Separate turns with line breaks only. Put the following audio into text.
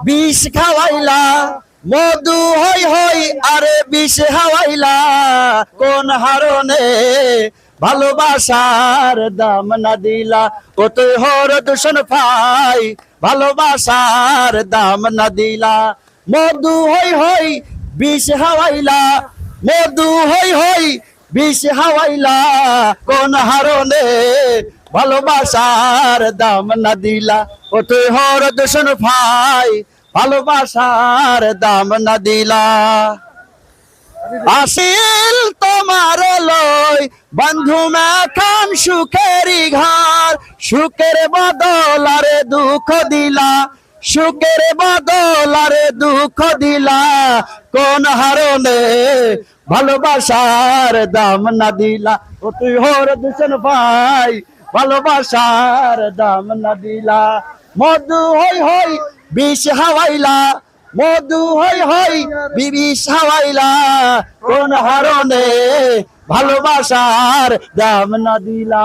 বিষ খাওয়াইলা মধু হই হই আরে বিষ হাওয়াইলা কোন হারণে ভালোবাসার দাম না দিলা কতই হর দূষণ পাই ভালোবাসার দাম না দিলা মধু হই হই বিষ হাওয়াইলা মধু হই হই বিষ হাওয়াইলা কোন হারণে ভালোবাসার দাম না দিলা কতই হর দূষণ পাই ভালোবাসার দাম না দিলা আসিল তোমার লই বন্ধু মেখান সুখেরি ঘর সুখের বদল আরে দুঃখ দিলা সুখের বদল আরে দুঃখ দিলা কোন হারণে ভালোবাসার দাম না দিলা ও তুই হর দূষণ ভাই ভালোবাসার দাম না দিলা মধু হই হই বিষ হাওয়াইলা মধু হই হই বিষ হাওয়াইলা কোন হারণে ভালোবাসার দাম না দিলা